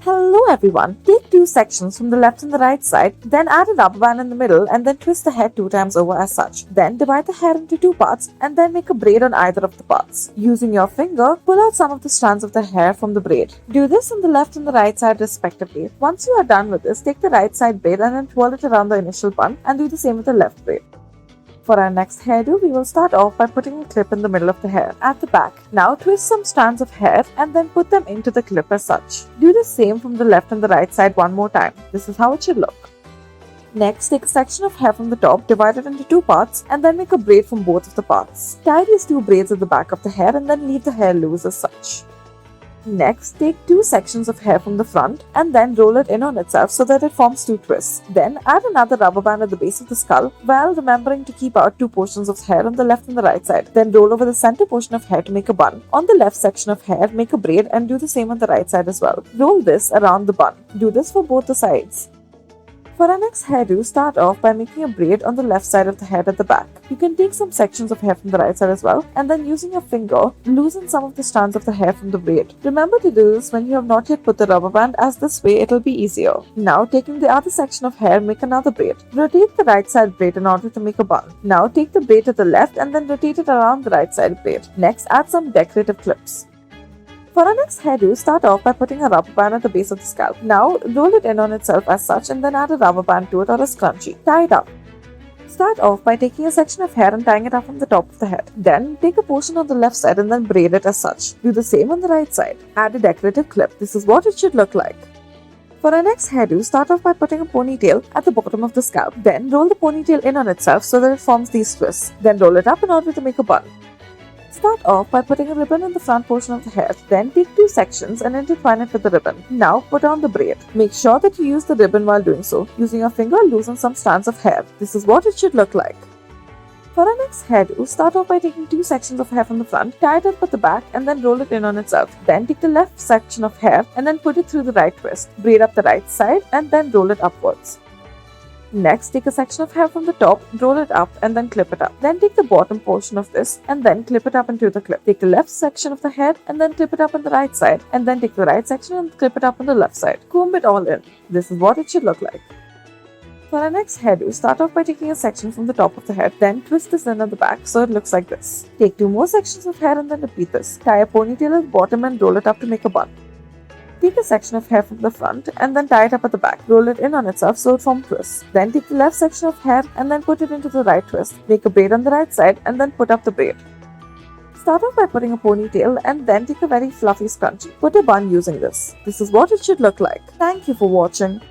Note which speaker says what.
Speaker 1: Hello everyone. Take two sections from the left and the right side, then add a rubber band in the middle and then twist the hair 2 times over as such. Then divide the hair into two parts and then make a braid on either of the parts. Using your finger, pull out some of the strands of the hair from the braid. Do this on the left and the right side respectively. Once you are done with this, take the right side braid and then twirl it around the initial bun and do the same with the left braid. For our next hairdo, we will start off by putting a clip in the middle of the hair at the back. Now twist some strands of hair and then put them into the clip as such. Do the same from the left and the right side one more time. This is how it should look. Next, take a section of hair from the top, divide it into two parts and then make a braid from both of the parts. Tie these two braids at the back of the hair and then leave the hair loose as such. Next, take two sections of hair from the front and then roll it in on itself so that it forms two twists. Then add another rubber band at the base of the skull while remembering to keep out two portions of hair on the left and the right side. Then roll over the center portion of hair to make a bun. On the left section of hair, make a braid and do the same on the right side as well. Roll this around the bun. Do this for both the sides. For our next hairdo, start off by making a braid on the left side of the head at the back. You can take some sections of hair from the right side as well and then using your finger, loosen some of the strands of the hair from the braid. Remember to do this when you have not yet put the rubber band, as this way it will be easier. Now taking the other section of hair, make another braid. Rotate the right side braid in order to make a bun. Now take the braid to the left and then rotate it around the right side braid. Next, add some decorative clips. For our next hairdo, start off by putting a rubber band at the base of the scalp. Now, roll it in on itself as such and then add a rubber band to it or a scrunchie. Tie it up. Start off by taking a section of hair and tying it up from the top of the head. Then, take a portion on the left side and then braid it as such. Do the same on the right side. Add a decorative clip. This is what it should look like. For our next hairdo, start off by putting a ponytail at the bottom of the scalp. Then, roll the ponytail in on itself so that it forms these twists. Then, roll it up in order to make a bun. Start off by putting a ribbon in the front portion of the hair. Then take two sections and intertwine it with the ribbon. Now put on the braid. Make sure that you use the ribbon while doing so. Using your finger, loosen some strands of hair. This is what it should look like. For our next hairdo, start off by taking two sections of hair from the front, tie it up at the back and then roll it in on itself. Then take the left section of hair and then put it through the right twist. Braid up the right side and then roll it upwards. Next, take a section of hair from the top, roll it up and then clip it up. Then take the bottom portion of this and then clip it up into the clip. Take the left section of the hair and then clip it up on the right side. And then take the right section and clip it up on the left side. Comb it all in. This is what it should look like. For our next hairdo, start off by taking a section from the top of the head, then twist this in at the back so it looks like this. Take two more sections of hair and then repeat this. Tie a ponytail at the bottom and roll it up to make a bun. Take a section of hair from the front and then tie it up at the back. Roll it in on itself so it forms twists. Then take the left section of hair and then put it into the right twist. Make a braid on the right side and then put up the braid. Start off by putting a ponytail and then take a very fluffy scrunchie. Put a bun using this. This is what it should look like. Thank you for watching.